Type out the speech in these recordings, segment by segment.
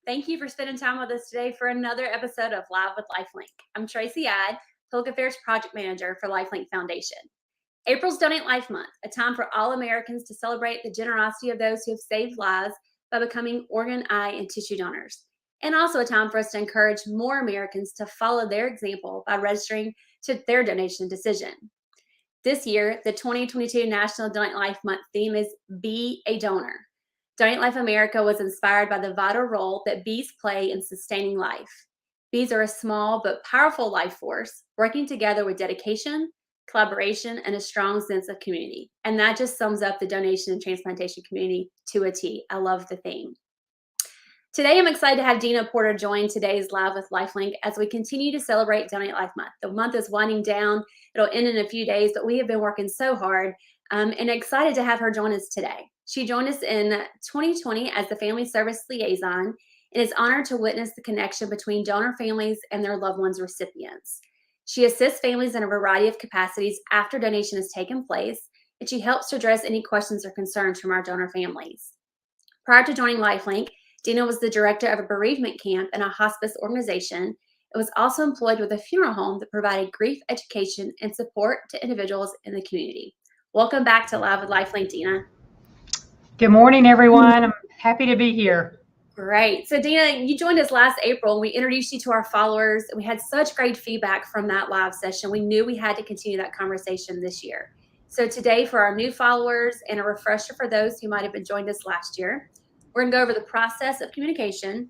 Thank you for spending time with us today for another episode of Live with LifeLink. I'm Tracy Ide, Public Affairs Project Manager for LifeLink Foundation. April's Donate Life Month, a time for all Americans to celebrate the generosity of those who have saved lives by becoming organ, eye, and tissue donors. And also a time for us to encourage more Americans to follow their example by registering to their donation decision. This year, the 2022 National Donate Life Month theme is Be a Donor. Donate Life America was inspired by the vital role that bees play in sustaining life. Bees are a small but powerful life force, working together with dedication, collaboration, and a strong sense of community. And that just sums up the donation and transplantation community to a T. I love the theme. Today, I'm excited to have Dina Porter join today's Live with LifeLink as we continue to celebrate Donate Life Month. The month is winding down. It'll end in a few days, but we have been working so hard and excited to have her join us today. She joined us in 2020 as the Family Service Liaison and is honored to witness the connection between donor families and their loved ones' recipients. She assists families in a variety of capacities after donation has taken place, and she helps to address any questions or concerns from our donor families. Prior to joining LifeLink, Dina was the director of a bereavement camp and a hospice organization. It was also employed with a funeral home that provided grief education and support to individuals in the community. Welcome back to Live with LifeLink, Dina. Good morning, everyone. I'm happy to be here. Great. So Dina, you joined us last April and we introduced you to our followers. We had such great feedback from that live session. We knew we had to continue that conversation this year. So today, for our new followers and a refresher for those who might have been joined us last year, we're going to go over the process of communication,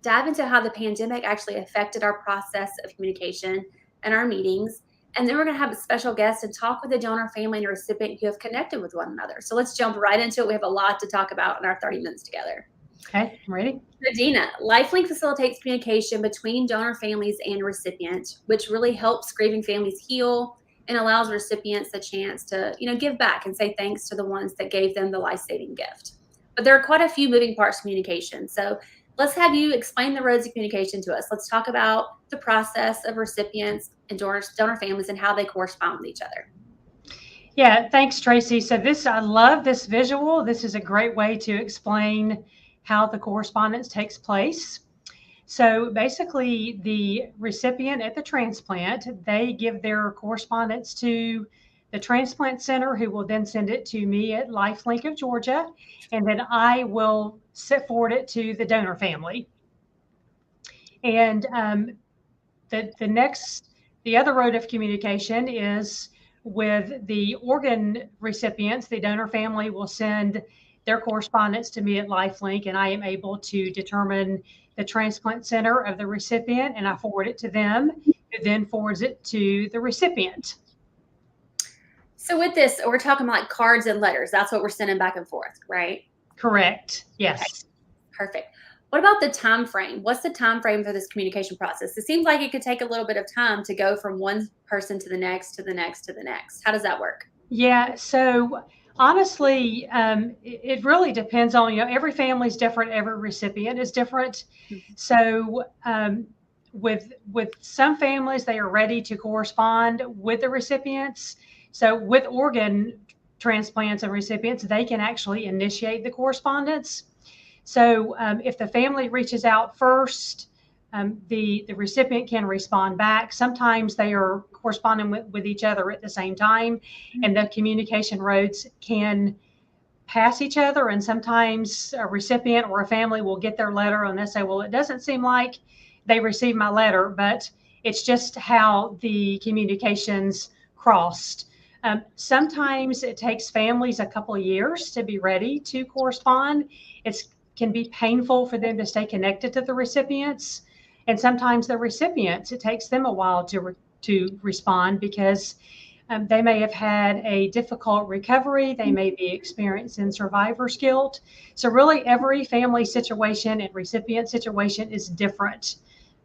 dive into how the pandemic actually affected our process of communication and our meetings, and then we're going to have a special guest and talk with the donor family and recipient who have connected with one another. So let's jump right into it. We have a lot to talk about in our 30 minutes together. Okay, I'm ready. So Dina, LifeLink facilitates communication between donor families and recipients, which really helps grieving families heal and allows recipients a chance to, give back and say thanks to the ones that gave them the life-saving gift. But there are quite a few moving parts to communication. So let's have you explain the roads of communication to us. Let's talk about the process of recipients and donor families and how they correspond with each other. Yeah, thanks, Tracy. So I love this visual. This is a great way to explain how the correspondence takes place. So basically, the recipient at the transplant, they give their correspondence to the transplant center, who will then send it to me at LifeLink of Georgia, and then I will forward it to the donor family. And the other road of communication is with the organ recipients. The donor family will send their correspondence to me at LifeLink, and I am able to determine the transplant center of the recipient, and I forward it to them, who then forwards it to the recipient. So with this, we're talking about like cards and letters. That's what we're sending back and forth, right? Correct. Yes. Okay. Perfect. What about the time frame? What's the time frame for this communication process? It seems like it could take a little bit of time to go from one person to the next, to the next, to the next. How does that work? Yeah. So honestly, it really depends on, every family is different. Every recipient is different. Mm-hmm. So with some families, they are ready to correspond with the recipients. So with organ transplants and recipients, they can actually initiate the correspondence. So if the family reaches out first, the recipient can respond back. Sometimes they are corresponding with each other at the same time, and the communication roads can pass each other. And sometimes a recipient or a family will get their letter and they say, well, it doesn't seem like they received my letter, but it's just how the communications crossed. Sometimes it takes families a couple of years to be ready to correspond. It can be painful for them to stay connected to the recipients. And sometimes the recipients, it takes them a while to respond because they may have had a difficult recovery. They may be experiencing survivor's guilt. So really every family situation and recipient situation is different.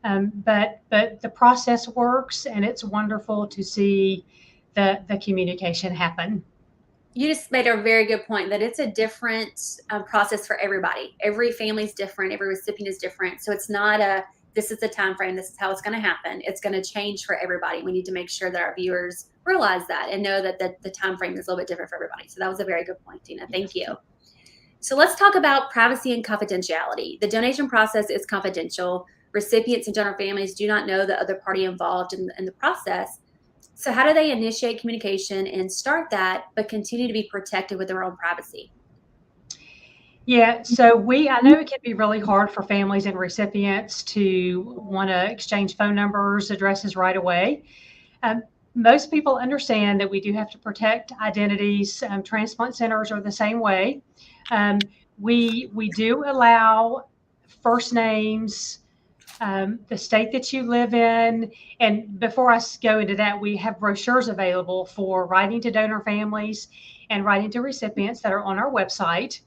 But the process works, and it's wonderful to see the communication happen. You just made a very good point that it's a different process for everybody. Every family is different. Every recipient is different. So it's not this is the time frame. This is how it's going to happen. It's going to change for everybody. We need to make sure that our viewers realize that and know that the time frame is a little bit different for everybody. So that was a very good point, Tina. Thank you. So let's talk about privacy and confidentiality. The donation process is confidential. Recipients and donor families do not know the other party involved in the process. So how do they initiate communication and start that, but continue to be protected with their own privacy? Yeah, so I know it can be really hard for families and recipients to want to exchange phone numbers, addresses right away. Um, Most people understand that we do have to protect identities. Transplant centers are the same way. Um, we do allow first names, the state that you live in. And before I go into that, we have brochures available for writing to donor families and writing to recipients that are on our website.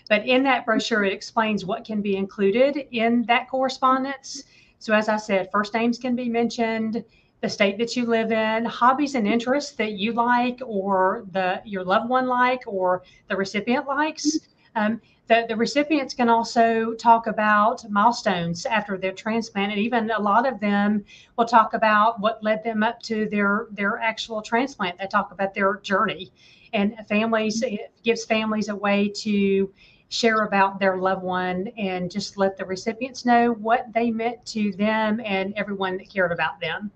But in that brochure, it explains what can be included in that correspondence. So, as I said, first names can be mentioned, the state that you live in, hobbies and interests that you like, or your loved one like, or the recipient likes. The recipients can also talk about milestones after their transplant, and even a lot of them will talk about what led them up to their actual transplant. They talk about their journey, and it gives families a way to share about their loved one and just let the recipients know what they meant to them and everyone that cared about them.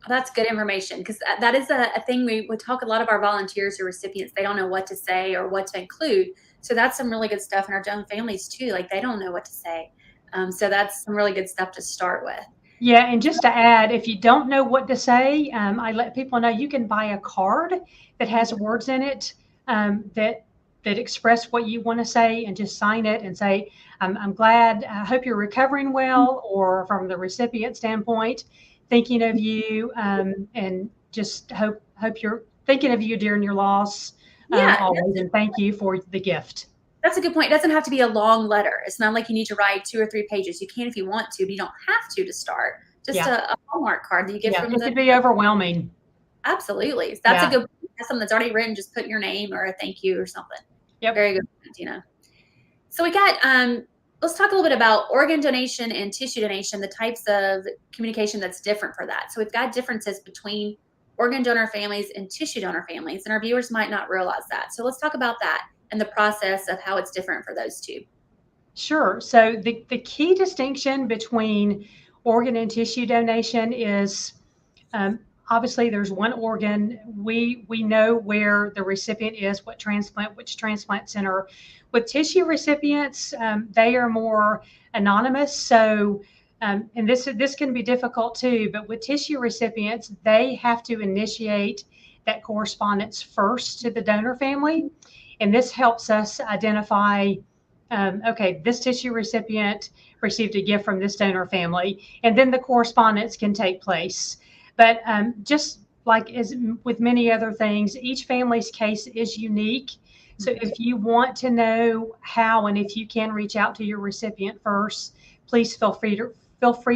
That's good information because that is a thing we talk a lot of our volunteers or recipients. They don't know what to say or what to include. So that's some really good stuff in our donor families too. Like they don't know what to say. So that's some really good stuff to start with. Yeah, and just to add, if you don't know what to say, I let people know you can buy a card that has words in it that express what you want to say, and just sign it and say, I'm glad, I hope you're recovering well, or from the recipient standpoint, thinking of you, and just hope you're thinking of you during your loss, Yeah, always, and thank you for the gift. that's a good point. It doesn't have to be a long letter. It's not like you need to write 2 or 3 pages. You can if you want to, but you don't have to start. Just Yeah, a Hallmark card that you get yeah, from it the. could be overwhelming. Absolutely. That's a Yeah, good. That's something that's already written. Just put your name or a thank you or something. yep. Very good, Tina. So we got. Let's talk a little bit about organ donation and tissue donation. The types of communication that's different for that. So we've got differences between organ donor families and tissue donor families, and our viewers might not realize that. So let's talk about that and the process of how it's different for those two. Sure. So the key distinction between organ and tissue donation is, obviously there's one organ. We know where the recipient is, which transplant center. With tissue recipients, they are more anonymous. So, and this can be difficult too. But with tissue recipients, they have to initiate that correspondence first to the donor family, and this helps us identify, okay, this tissue recipient received a gift from this donor family, and then the correspondence can take place. But just like as with many other things, each family's case is unique. So if you want to know how and if you can reach out to your recipient first, please feel free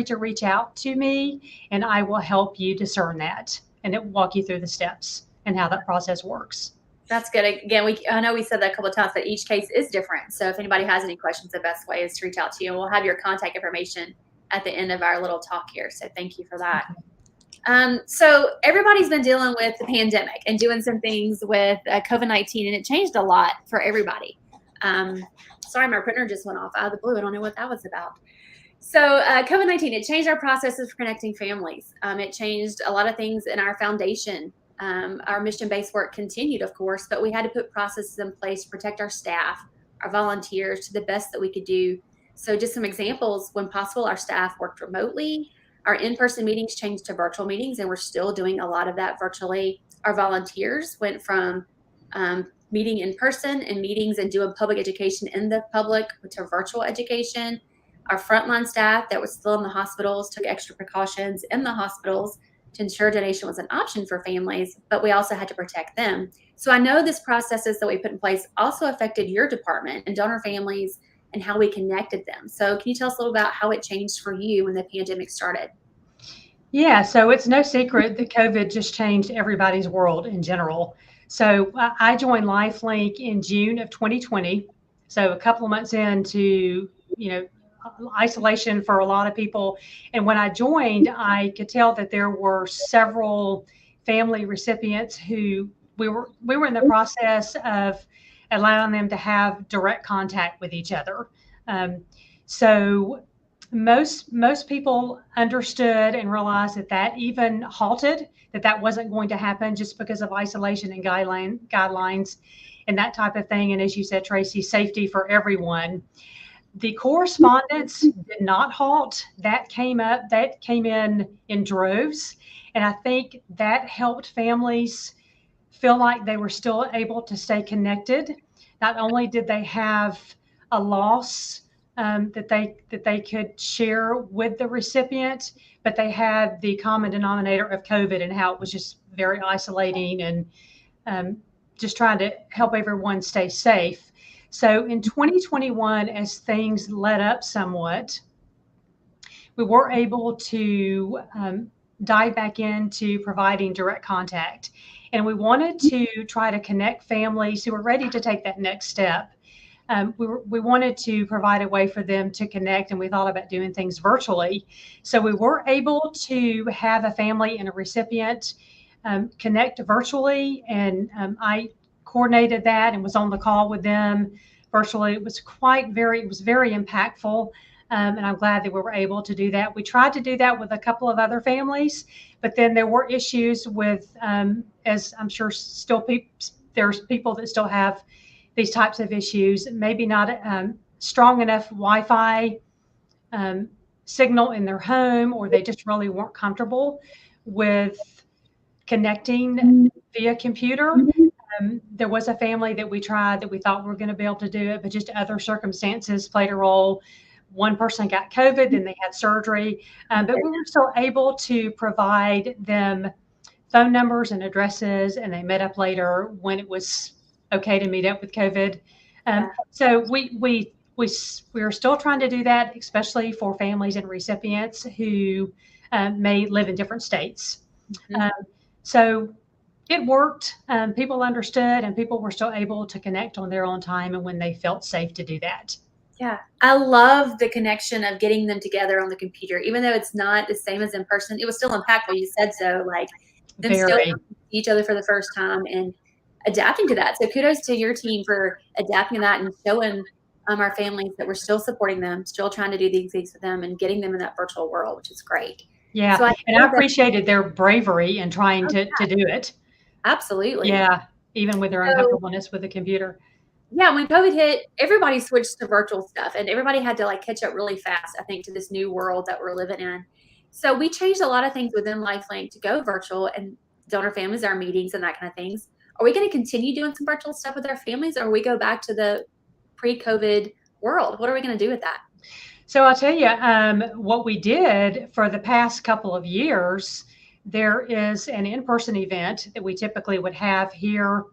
to reach out to me, and I will help you discern that and walk you through the steps and how that process works. That's good. Again, I know we said that a couple of times, but each case is different. So if anybody has any questions, the best way is to reach out to you, and we'll have your contact information at the end of our little talk here. So thank you for that. So everybody's been dealing with the pandemic and doing some things with COVID-19, and it changed a lot for everybody. Sorry, my printer just went off out of the blue. I don't know what that was about. So COVID-19, it changed our processes for connecting families. It changed a lot of things in our foundation. Our mission-based work continued, of course, but we had to put processes in place to protect our staff, our volunteers, to the best that we could do. So just some examples: when possible, our staff worked remotely. Our in-person meetings changed to virtual meetings, and we're still doing a lot of that virtually. Our volunteers went from meeting in person and meetings and doing public education in the public to virtual education. Our frontline staff that was still in the hospitals took extra precautions in the hospitals to ensure donation was an option for families, but we also had to protect them. So I know this processes that we put in place also affected your department and donor families and how we connected them. So can you tell us a little about how it changed for you when the pandemic started? Yeah, so it's no secret that COVID just changed everybody's world in general. So I joined LifeLink in June of 2020. So a couple of months into, isolation for a lot of people. And when I joined, I could tell that there were several family recipients who we were in the process of allowing them to have direct contact with each other. So most people understood and realized that even halted, that wasn't going to happen just because of isolation and guidelines and that type of thing. And as you said, Tracy, safety for everyone. The correspondence did not halt. That came in droves. And I think that helped families feel like they were still able to stay connected. Not only did they have a loss that they could share with the recipient, but they had the common denominator of COVID and how it was just very isolating and just trying to help everyone stay safe. So in 2021, as things let up somewhat, we were able to dive back into providing direct contact. And we wanted to try to connect families who were ready to take that next step. We wanted to provide a way for them to connect, and we thought about doing things virtually. So we were able to have a family and a recipient connect virtually, and I coordinated that and was on the call with them virtually. It was very impactful. And I'm glad that we were able to do that. We tried to do that with a couple of other families, but then there were issues with, as I'm sure still there's people that still have these types of issues, maybe not strong enough Wi-Fi signal in their home, or they just really weren't comfortable with connecting via computer. There was a family that we tried that we thought we were going to be able to do it, but just other circumstances played a role. One person got COVID, then they had surgery, but we were still able to provide them phone numbers and addresses, and they met up later when it was okay to meet up with COVID. So we are still trying to do that, especially for families and recipients who may live in different states. So it worked. People understood, and people were still able to connect on their own time and when they felt safe to do that. Yeah, I love the connection of getting them together on the computer, even though it's not the same as in person. It was still impactful. You said so, like them still see each other for the first time and adapting to that. So kudos to your team for adapting to that and showing our families that we're still supporting them, still trying to do these things with them and getting them in that virtual world, which is great. Yeah, so I appreciated their bravery in trying to do it. Absolutely. Yeah, even with their uncomfortableness with the computer. Yeah, when COVID hit, everybody switched to virtual stuff, and everybody had to like catch up really fast, I think, to this new world that we're living in. So we changed a lot of things within LifeLink to go virtual, and donor families, our meetings and that kind of things. Are we going to continue doing some virtual stuff with our families, or we go back to the pre-COVID world? What are we going to do with that? So I'll tell you what we did for the past couple of years. There is an in-person event that we typically would have here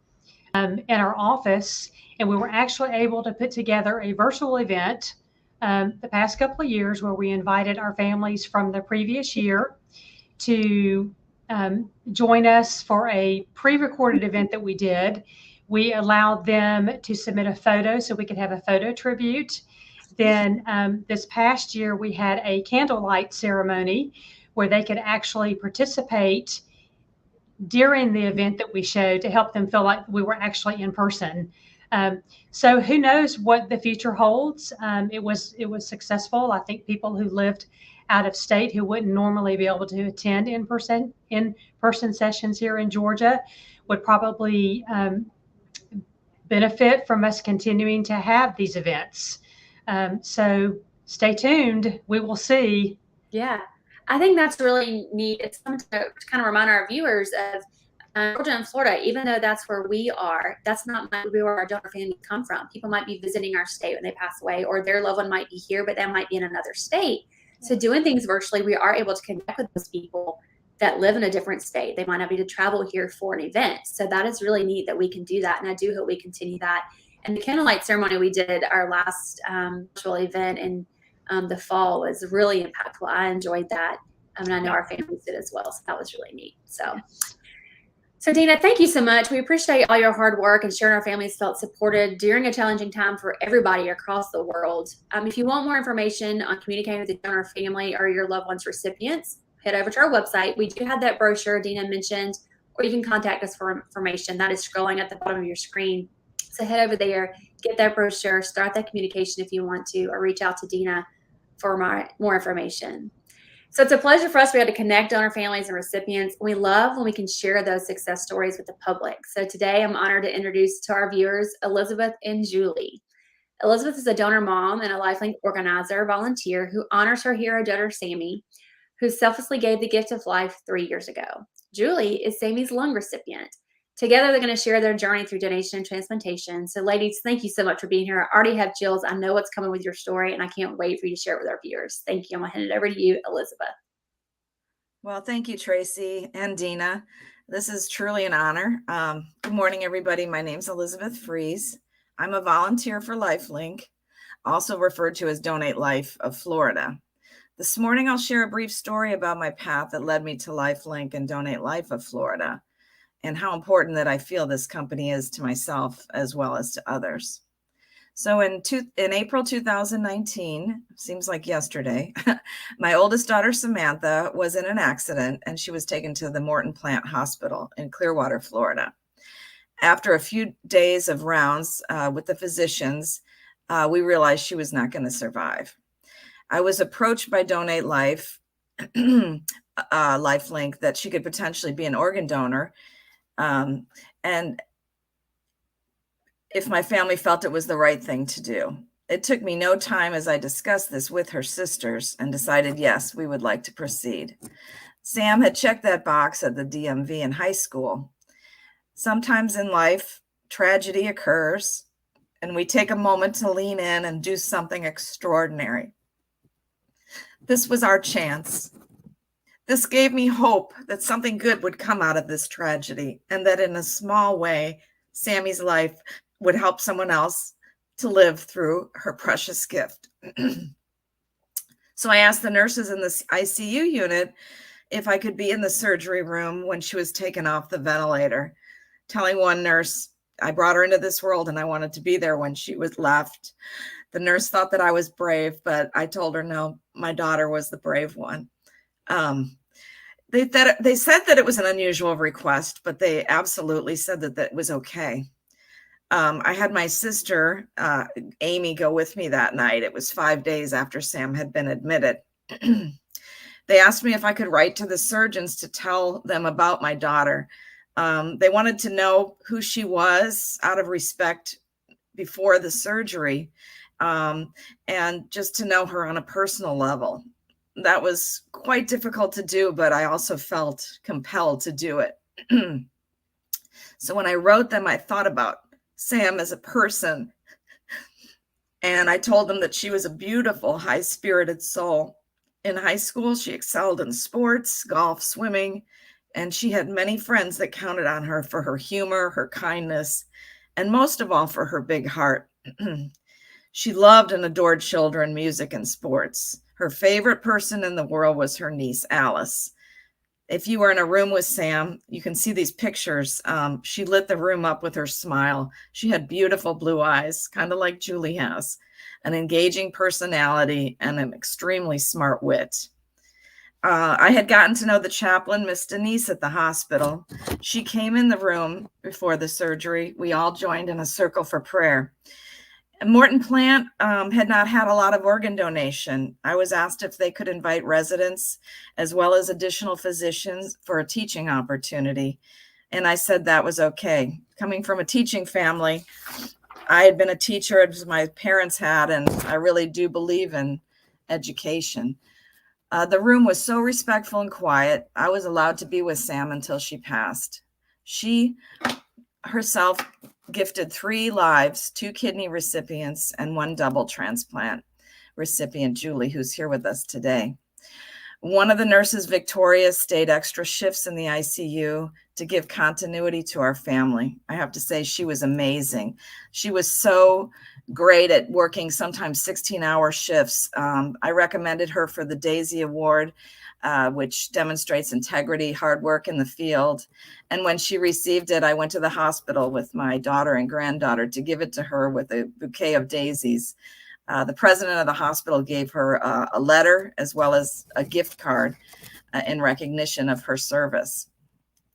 in our office, and we were actually able to put together a virtual event the past couple of years where we invited our families from the previous year to join us for a pre-recorded event that we did. We allowed them to submit a photo so we could have a photo tribute. Then this past year, we had a candlelight ceremony where they could actually participate during the event that we showed to help them feel like we were actually in person. So who knows what the future holds? It was successful. I think people who lived out of state who wouldn't normally be able to attend in-person sessions here in Georgia would probably benefit from us continuing to have these events. So stay tuned. We will see. Yeah, I think that's really neat. It's something to kind of remind our viewers of Georgia and Florida, even though that's where we are, that's not where our donor families come from. People might be visiting our state when they pass away, or their loved one might be here, but they might be in another state. So doing things virtually, we are able to connect with those people that live in a different state. They might not be able to travel here for an event. So that is really neat that we can do that. And I do hope we continue that. And the candlelight ceremony we did, our last virtual event in the fall, was really impactful. I enjoyed that. And I know our families did as well. So that was really neat. So Dina, thank you so much. We appreciate all your hard work and sharing our families felt supported during a challenging time for everybody across the world. If you want more information on communicating with the donor family or your loved one's recipients, head over to our website. We do have that brochure Dina mentioned, or you can contact us for information. That is scrolling at the bottom of your screen. So head over there, get that brochure, start that communication if you want to, or reach out to Dina for more information. So it's a pleasure for us to be able to connect donor families and recipients. We love when we can share those success stories with the public. So today I'm honored to introduce to our viewers Elizabeth and Julie. Elizabeth is a donor mom and a LifeLink organizer volunteer who honors her hero donor, Sammy, who selflessly gave the gift of life 3 years ago. Julie is Sammy's lung recipient. Together, they're going to share their journey through donation and transplantation. So, ladies, thank you so much for being here. I already have chills. I know what's coming with your story, and I can't wait for you to share it with our viewers. Thank you. I'm going to hand it over to you, Elizabeth. Well, thank you, Tracy and Dina. This is truly an honor. Good morning, everybody. My name's Elizabeth Fries. I'm a volunteer for LifeLink, also referred to as Donate Life of Florida. This morning, I'll share a brief story about my path that led me to LifeLink and Donate Life of Florida, and how important that I feel this company is to myself as well as to others. So in April 2019, seems like yesterday, my oldest daughter, Samantha, was in an accident and she was taken to the Morton Plant Hospital in Clearwater, Florida. After a few days of rounds with the physicians, we realized she was not going to survive. I was approached by Donate Life, LifeLink, that she could potentially be an organ donor. And if my family felt it was the right thing to do. It took me no time as I discussed this with her sisters and decided, yes, we would like to proceed. Sam had checked that box at the DMV in high school. Sometimes in life, tragedy occurs, and we take a moment to lean in and do something extraordinary. This was our chance. This gave me hope that something good would come out of this tragedy, and that in a small way, Sammy's life would help someone else to live through her precious gift. So I asked the nurses in the ICU unit if I could be in the surgery room when she was taken off the ventilator, telling one nurse I brought her into this world and I wanted to be there when she was left. The nurse thought that I was brave, but I told her, no, my daughter was the brave one. They said that it was an unusual request, but they absolutely said that it was okay. I had my sister, Amy, go with me that night. It was 5 days after Sam had been admitted. They asked me if I could write to the surgeons to tell them about my daughter. They wanted to know who she was out of respect before the surgery, and just to know her on a personal level. That was quite difficult to do, but I also felt compelled to do it. So when I wrote them, I thought about Sam as a person, and I told them that she was a beautiful, high-spirited soul. In high school, she excelled in sports, golf, swimming, and she had many friends that counted on her for her humor, her kindness, and most of all for her big heart. She loved and adored children, music, and sports. Her favorite person in the world was her niece, Alice. If you were in a room with Sam, you can see these pictures. She lit the room up with her smile. She had beautiful blue eyes, kind of like Julie has, an engaging personality, and an extremely smart wit. I had gotten to know the chaplain, Miss Denise, at the hospital. She came in the room before the surgery. We all joined in a circle for prayer. Morton Plant had not had a lot of organ donation. I was asked if they could invite residents as well as additional physicians for a teaching opportunity. And I said that was okay. Coming from a teaching family, I had been a teacher as my parents had, and I really do believe in education. The room was so respectful and quiet. I was allowed to be with Sam until she passed. She herself gifted 3 lives, 2 kidney recipients, and 1 double transplant recipient, Julie, who's here with us today. One of the nurses, Victoria, stayed extra shifts in the ICU to give continuity to our family. I have to say, she was amazing. She was so great at working sometimes 16-hour shifts. I recommended her for the Daisy Award, which demonstrates integrity, hard work in the field. And when she received it, I went to the hospital with my daughter and granddaughter to give it to her with a bouquet of daisies. The president of the hospital gave her a letter as well as a gift card in recognition of her service.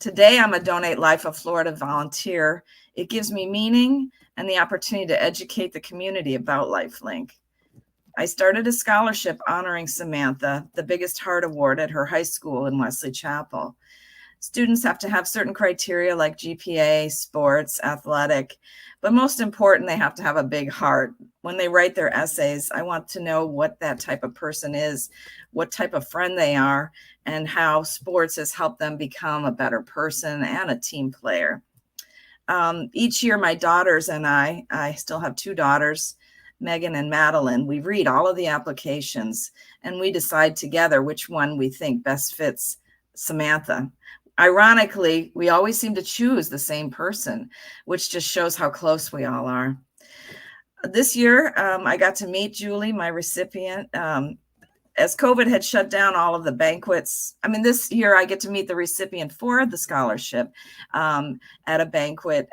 Today, I'm a Donate Life of Florida volunteer. It gives me meaning and the opportunity to educate the community about LifeLink. I started a scholarship honoring Samantha, the Biggest Heart Award at her high school in Wesley Chapel. Students have to have certain criteria like GPA, sports, athletic, but most important, they have to have a big heart. When they write their essays, I want to know what that type of person is, what type of friend they are, and how sports has helped them become a better person and a team player. Each year, my daughters and I still have two daughters, Megan and Madeline, we read all of the applications and we decide together which one we think best fits Samantha. Ironically, we always seem to choose the same person, which just shows how close we all are. This year, I got to meet Julie, my recipient. As COVID had shut down all of the banquets, this year I get to meet the recipient for the scholarship at a banquet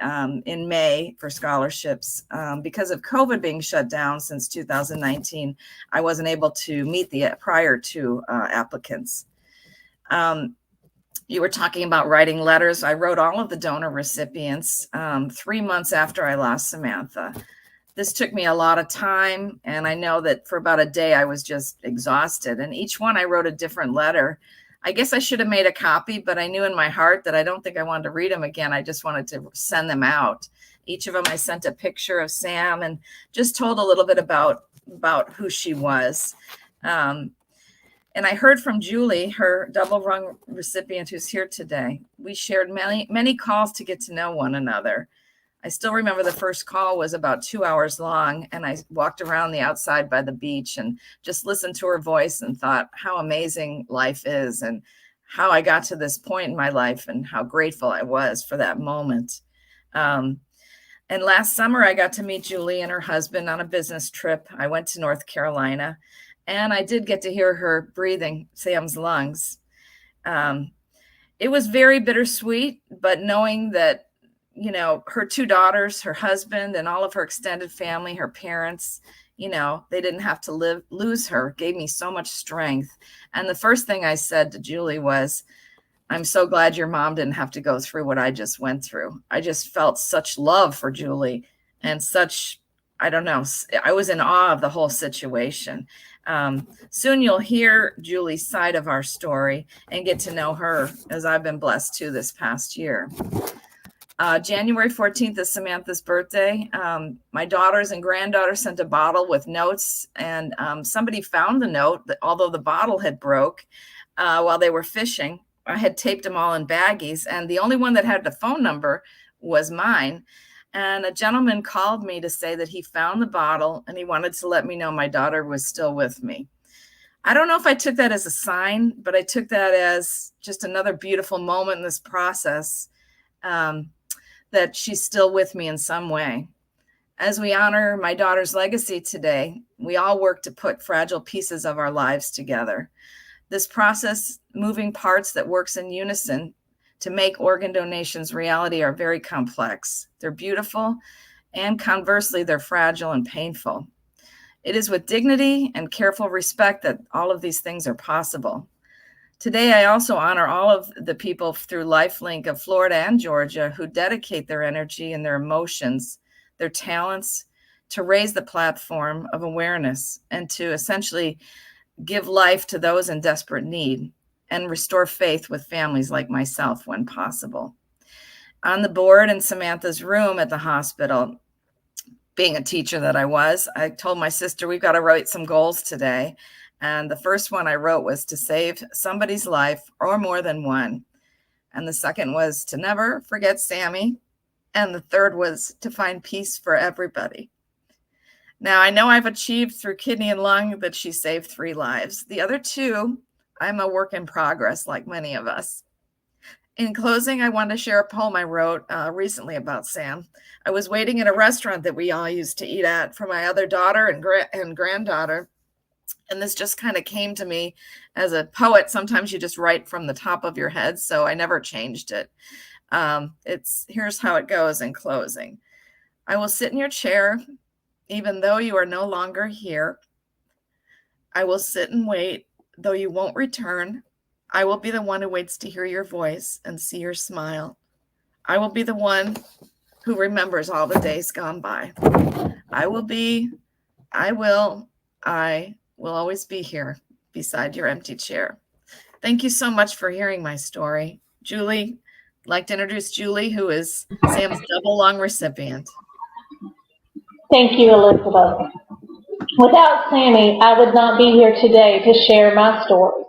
in May for scholarships. Because of COVID being shut down since 2019, I wasn't able to meet the prior two applicants. You were talking about writing letters. I wrote all of the donor recipients 3 months after I lost Samantha. This took me a lot of time, and I know that for about a day I was just exhausted. And each one I wrote a different letter. I guess I should have made a copy, but I knew in my heart that I don't think I wanted to read them again. I just wanted to send them out. Each of them I sent a picture of Sam and just told a little bit about who she was. And I heard from Julie, her double rung recipient who's here today. We shared many calls to get to know one another. I still remember the first call was about 2 hours long, and I walked around the outside by the beach and just listened to her voice and thought how amazing life is and how I got to this point in my life and how grateful I was for that moment. And last summer, I got to meet Julie and her husband on a business trip. I went to North Carolina, and I did get to hear her breathing Sam's lungs. It was very bittersweet, but knowing that, her two daughters, her husband, and all of her extended family, her parents, they didn't have to lose her, gave me so much strength. And the first thing I said to Julie was, I'm so glad your mom didn't have to go through what I just went through. I just felt such love for Julie and such, I was in awe of the whole situation. Soon you'll hear Julie's side of our story and get to know her, as I've been blessed to this past year. January 14th is Samantha's birthday. My daughters and granddaughters sent a bottle with notes, and somebody found the note that although the bottle had broke while they were fishing, I had taped them all in baggies, and the only one that had the phone number was mine. And a gentleman called me to say that he found the bottle and he wanted to let me know my daughter was still with me. I don't know if I took that as a sign, but I took that as just another beautiful moment in this process, that she's still with me in some way. As we honor my daughter's legacy today, we all work to put fragile pieces of our lives together. This process, moving parts that works in unison to make organ donations reality, are very complex. They're beautiful, and conversely, they're fragile and painful. It is with dignity and careful respect that all of these things are possible. Today, I also honor all of the people through LifeLink of Florida and Georgia who dedicate their energy and their emotions, their talents, to raise the platform of awareness and to essentially give life to those in desperate need and restore faith with families like myself when possible. On the board in Samantha's room at the hospital, being a teacher that I was, I told my sister, we've got to write some goals today. And the first one I wrote was to save somebody's life or more than one. And the second was to never forget Sammy. And the third was to find peace for everybody. Now, I know I've achieved through kidney and lung that she saved 3 lives. The other 2, I'm a work in progress like many of us. In closing, I want to share a poem I wrote recently about Sam. I was waiting in a restaurant that we all used to eat at for my other daughter and granddaughter. And this just kind of came to me as a poet. Sometimes you just write from the top of your head, so I never changed it. Here's how it goes in closing. I will sit in your chair, even though you are no longer here. I will sit and wait, though you won't return. I will be the one who waits to hear your voice and see your smile. I will be the one who remembers all the days gone by. I will always be here beside your empty chair. Thank you so much for hearing my story. Julie, I'd like to introduce Julie, who is Sam's double lung recipient. Thank you, Elizabeth. Without Sammy, I would not be here today to share my story.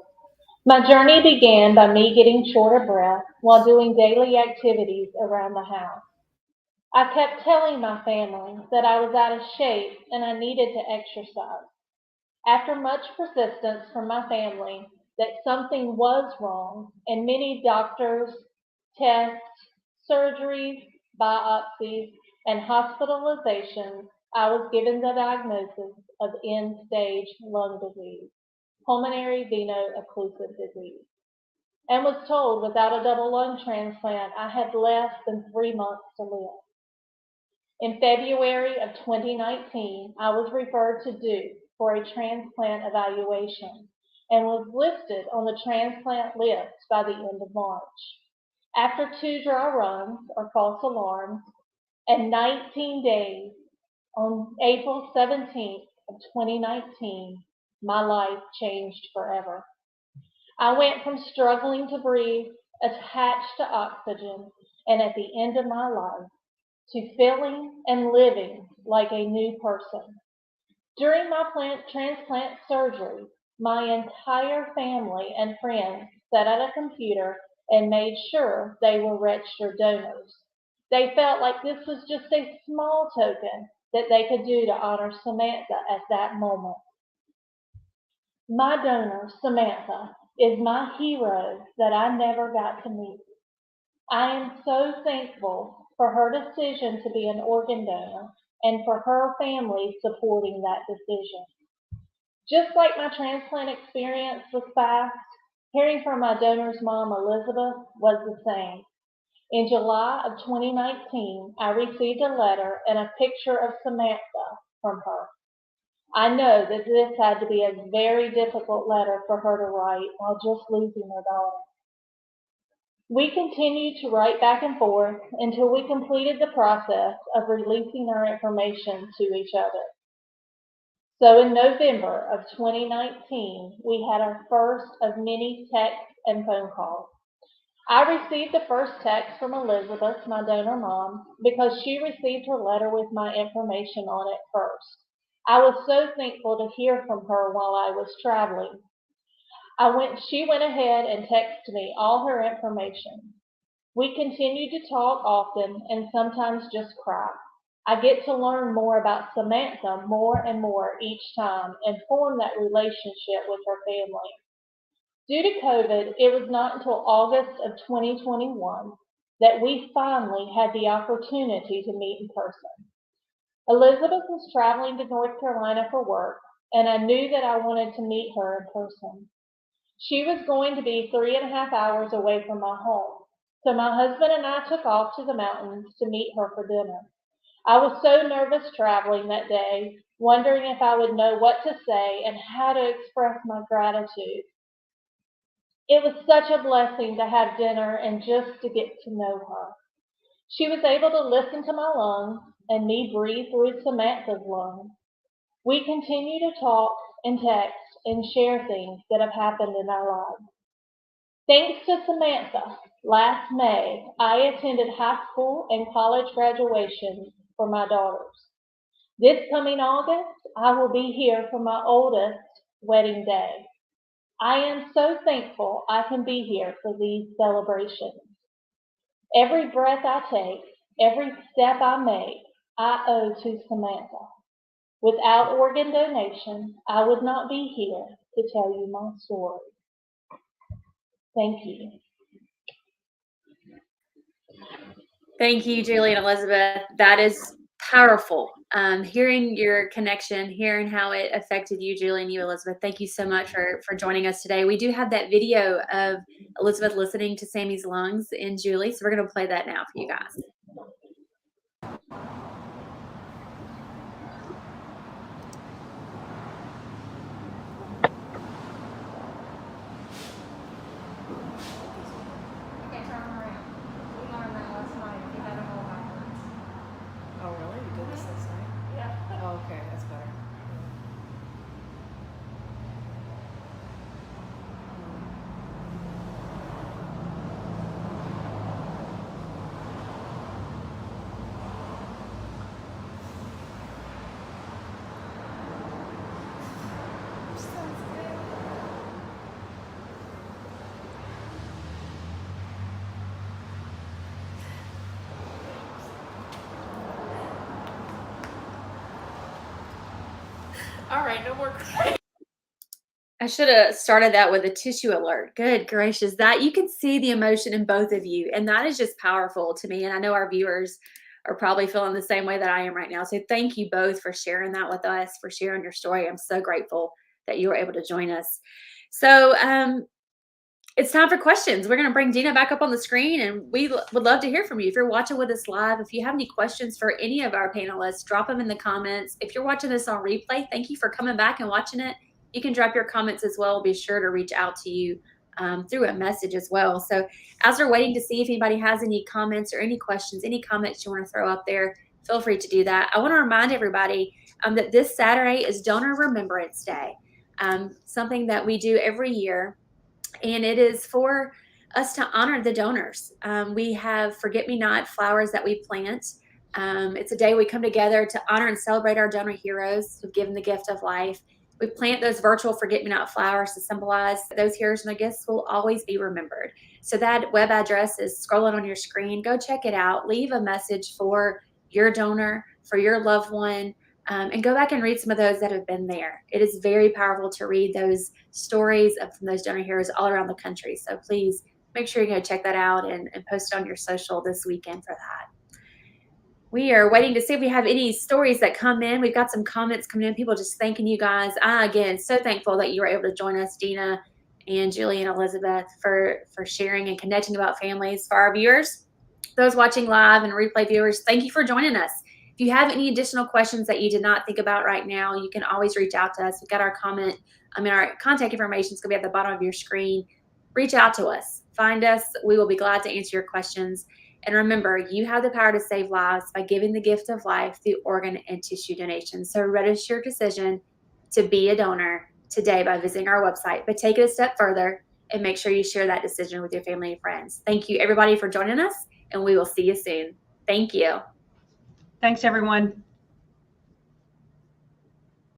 My journey began by me getting short of breath while doing daily activities around the house. I kept telling my family that I was out of shape and I needed to exercise. After much persistence from my family that something was wrong and many doctors, tests, surgeries, biopsies, and hospitalizations, I was given the diagnosis of end-stage lung disease, pulmonary veno-occlusive disease, and was told without a double lung transplant I had less than 3 months to live. In February of 2019, I was referred to Duke for a transplant evaluation and was listed on the transplant list by the end of March. After 2 dry runs or false alarms and 19 days, on April 17th of 2019, my life changed forever. I went from struggling to breathe, attached to oxygen, and at the end of my life, to feeling and living like a new person. During my transplant surgery, my entire family and friends sat at a computer and made sure they were registered donors. They felt like this was just a small token that they could do to honor Samantha at that moment. My donor, Samantha, is my hero that I never got to meet. I am so thankful for her decision to be an organ donor and for her family supporting that decision. Just like my transplant experience was fast, hearing from my donor's mom, Elizabeth, was the same. In July of 2019, I received a letter and a picture of Samantha from her. I know that this had to be a very difficult letter for her to write while just losing her daughter. We continued to write back and forth until we completed the process of releasing our information to each other. So in November of 2019, we had our first of many texts and phone calls. I received the first text from Elizabeth, my donor mom, because she received her letter with my information on it first. I was so thankful to hear from her while I was traveling. She went ahead and texted me all her information. We continued to talk often and sometimes just cry. I get to learn more about Samantha more and more each time and form that relationship with her family. Due to COVID, it was not until August of 2021 that we finally had the opportunity to meet in person. Elizabeth was traveling to North Carolina for work, and I knew that I wanted to meet her in person. She was going to be 3.5 hours away from my home, so my husband and I took off to the mountains to meet her for dinner. I was so nervous traveling that day, wondering if I would know what to say and how to express my gratitude. It was such a blessing to have dinner and just to get to know her. She was able to listen to my lungs and me breathe through Samantha's lungs. We continue to talk and text and share things that have happened in our lives. Thanks to Samantha, last May, I attended high school and college graduations for my daughters. This coming August, I will be here for my oldest wedding day. I am so thankful I can be here for these celebrations. Every breath I take, every step I make, I owe to Samantha. Without organ donation, I would not be here to tell you my story. Thank you. Thank you, Julie and Elizabeth. That is powerful. Hearing your connection, hearing how it affected you, Julie, and you, Elizabeth. Thank you so much for joining us today. We do have that video of Elizabeth listening to Sammy's lungs and Julie, so we're going to play that now for you guys. Okay, turn them around. We learned that last night. You had them all backwards. Oh, really? You did this last night? Yeah. Oh, okay, that's better. All right, no more crying. I should have started that with a tissue alert. Good gracious, that you can see the emotion in both of you, and that is just powerful to me. And I know our viewers are probably feeling the same way that I am right now. So thank you both for sharing that with us, for sharing your story. I'm so grateful that you were able to join us. So it's time for questions. We're going to bring Dina back up on the screen, and we would love to hear from you. If you're watching with us live, if you have any questions for any of our panelists, drop them in the comments. If you're watching this on replay, thank you for coming back and watching it. You can drop your comments as well. We'll be sure to reach out to you through a message as well. So as we're waiting to see if anybody has any comments or any questions, any comments you want to throw up there, feel free to do that. I want to remind everybody that this Saturday is Donor Remembrance Day, something that we do every year. And it is for us to honor the donors. We have forget-me-not flowers that we plant. It's a day we come together to honor and celebrate our donor heroes who've given the gift of life. We plant those virtual forget-me-not flowers to symbolize that those heroes and their gifts will always be remembered. So that web address is scrolling on your screen. Go check it out. Leave a message for your donor, for your loved one, and go back and read some of those that have been there. It is very powerful to read those stories from those donor heroes all around the country. So please make sure you go check that out and post it on your social this weekend for that. We are waiting to see if we have any stories that come in. We've got some comments coming in, people just thanking you guys. Again, so thankful that you were able to join us, Dina and Julie and Elizabeth, for sharing and connecting about families. For our viewers, those watching live and replay viewers, thank you for joining us. If you have any additional questions that you did not think about right now, you can always reach out to us. We've got our our contact information is going to be at the bottom of your screen. Reach out to us. Find us. We will be glad to answer your questions. And remember, you have the power to save lives by giving the gift of life through organ and tissue donation. So register your decision to be a donor today by visiting our website. But take it a step further and make sure you share that decision with your family and friends. Thank you, everybody, for joining us, and we will see you soon. Thank you. Thanks, everyone.